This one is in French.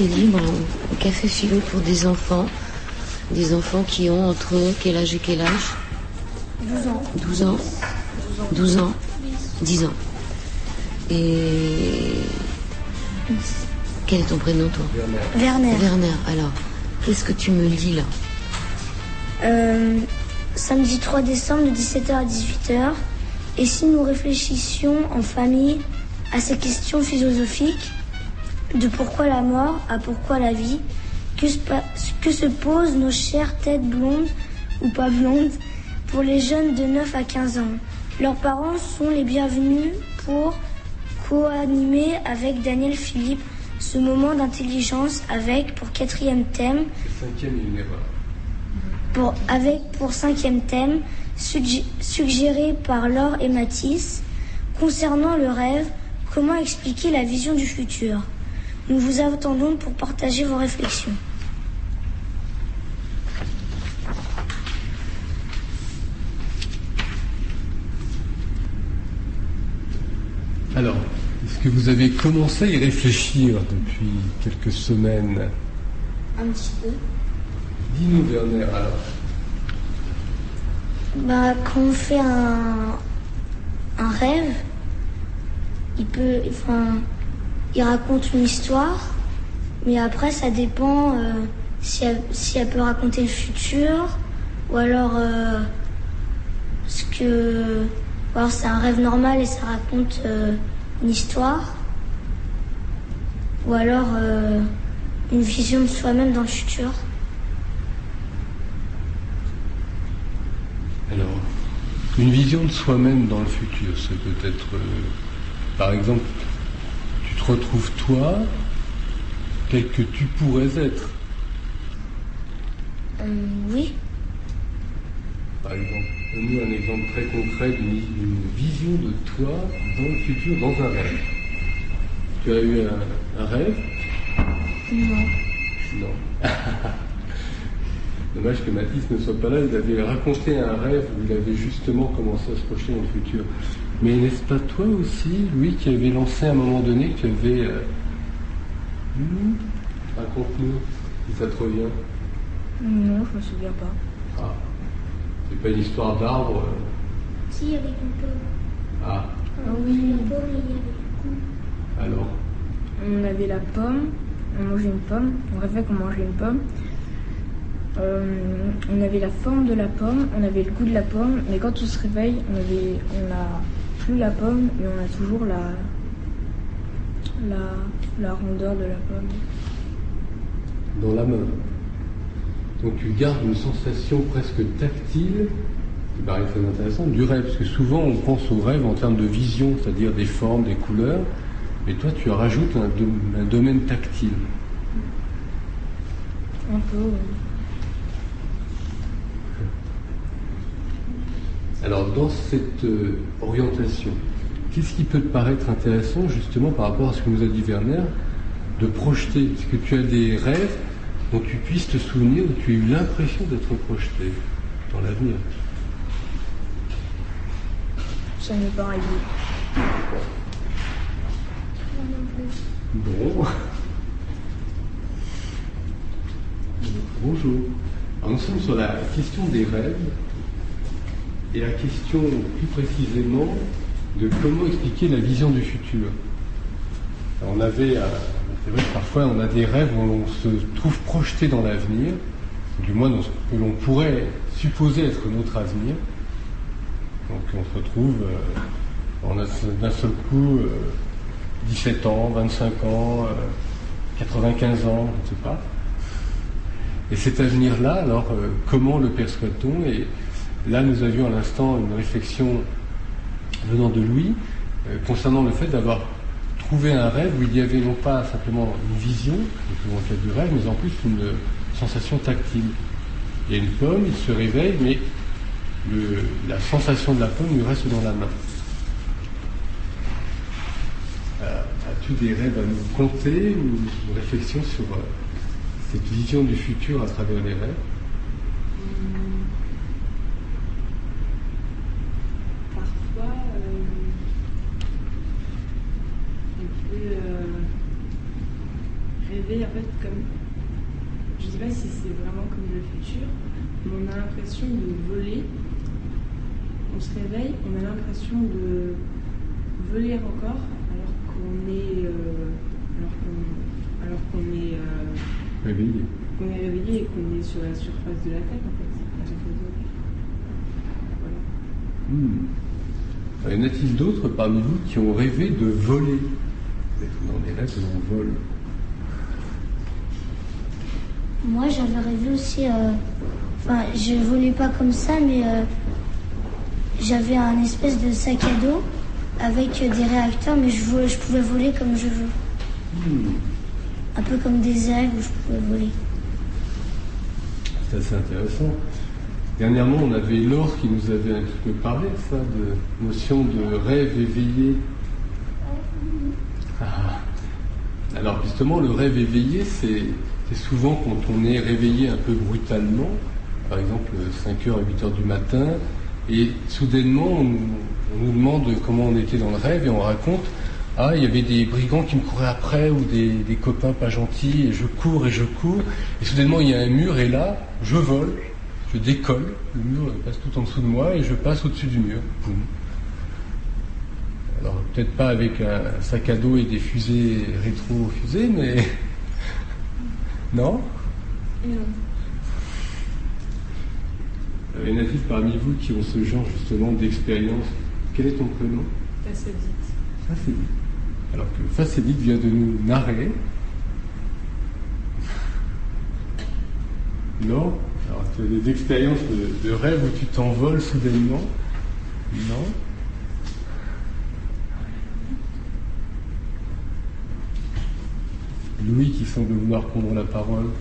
quartier libre au Café Philo pour des enfants qui ont entre quel âge et quel âge? 12 ans. 12 ans. 12 ans. 10 ans. Et quel est ton prénom, toi? Werner. Werner. Alors, qu'est-ce que tu me lis là? Samedi 3 décembre de 17h à 18h. Et si nous réfléchissions en famille à ces questions philosophiques de pourquoi la mort à pourquoi la vie, que se posent nos chères têtes blondes ou pas blondes pour les jeunes de 9 à 15 ans. Leurs parents sont les bienvenus pour co-animer avec Daniel Philippe ce moment d'intelligence avec pour quatrième thème. Cinquième et une erreur. Pour cinquième thème, suggéré par Laure et Mathis, concernant le rêve, comment expliquer la vision du futur. Nous vous attendons pour partager vos réflexions. Alors, est-ce que vous avez commencé à y réfléchir depuis quelques semaines? Un petit peu. Dis-nous, Werner, alors. Quand on fait un rêve, il raconte une histoire, mais après ça dépend si elle peut raconter le futur, ou alors c'est un rêve normal et ça raconte une histoire, ou alors une vision de soi-même dans le futur. Alors, une vision de soi-même dans le futur, c'est peut-être, par exemple, tu te retrouves toi, tel que tu pourrais être. Oui. Par exemple, donne-nous un exemple très concret d'une vision de toi dans le futur, dans un rêve. Tu as eu un rêve? Non. Non. Dommage que Mathis ne soit pas là, il avait raconté un rêve où il avait justement commencé à se projeter dans le futur. Mais n'est-ce pas toi aussi, Louis, qui avait lancé à un moment donné, que tu avais... Raconte-nous, si ça te revient. Non, je me souviens pas. Ah, c'est pas une histoire d'arbre Si, avec une pomme. Ah, Oui. La pomme, il y avait du coup. alors On avait la pomme, on mangeait une pomme, on rêvait qu'on mangeait une pomme. On avait la forme de la pomme, on avait le goût de la pomme, mais quand on se réveille, on a plus la pomme, mais on a toujours la rondeur de la pomme. dans la main. Donc tu gardes une sensation presque tactile, qui paraît très intéressante, du rêve. Parce que souvent on pense au rêve en termes de vision, c'est-à-dire des formes, des couleurs, mais toi tu rajoutes un domaine tactile. Un peu. Alors dans cette orientation, qu'est-ce qui peut te paraître intéressant justement par rapport à ce que nous a dit Werner, de projeter? Est-ce que tu as des rêves dont tu puisses te souvenir, où tu as eu l'impression d'être projeté dans l'avenir? Ça n'est pas arrivé. Bon. Bonjour. Alors, nous sommes sur la question des rêves et la question plus précisément de comment expliquer la vision du futur. Alors, c'est vrai que parfois on a des rêves où on se trouve projeté dans l'avenir, du moins dans ce que l'on pourrait supposer être notre avenir. Donc on se retrouve, on a d'un seul coup 17 ans, 25 ans, 95 ans, je ne sais pas. Et cet avenir-là, alors comment le perçoit-on? Et là nous avions à l'instant une réflexion venant de Louis concernant le fait d'avoir trouvé un rêve où il y avait non pas simplement une vision, dans le cas du rêve, mais en plus une sensation tactile. Il y a une pomme, il se réveille, mais la sensation de la pomme lui reste dans la main. As-tu des rêves à nous conter ou une réflexion sur cette vision du futur à travers les rêves? Parfois, on peut rêver réveille, en fait, comme... Je sais pas si c'est vraiment comme le futur, mais on a l'impression de voler. On se réveille, on a l'impression de voler encore, alors qu'on est... Réveillé. Qu'on est réveillé et qu'on est sur la surface de la Terre, en fait. La surface de la Terre. Voilà. Y en a-t-il d'autres parmi vous qui ont rêvé de voler? Dans les rêves, on vole. Moi, j'avais rêvé aussi. Enfin, je volais pas comme ça, mais j'avais un espèce de sac à dos avec des réacteurs, mais je pouvais voler comme je veux. Un peu comme des ailes où je pouvais voler. C'est assez intéressant. Dernièrement, on avait Laure qui nous avait un petit peu parlé de ça, de notion de rêve éveillé. Alors justement, le rêve éveillé, c'est souvent quand on est réveillé un peu brutalement, par exemple 5h à 8h du matin, et soudainement on nous demande comment on était dans le rêve et on raconte « Ah, il y avait des brigands qui me couraient après ou des copains pas gentils et je cours et soudainement il y a un mur et là, je vole, je décolle, le mur passe tout en dessous de moi et je passe au-dessus du mur. Boum. » Alors peut-être pas avec un sac à dos et des fusées rétro-fusées, mais... Non? Non. Y en a-t-il parmi vous qui ont ce genre justement d'expérience? Quel est ton prénom? Facédite. Facédite. Alors que Facédite vient de nous narrer. Non? Alors tu as des expériences de rêve où tu t'envoles soudainement? Non? Louis qui semble vouloir prendre la parole.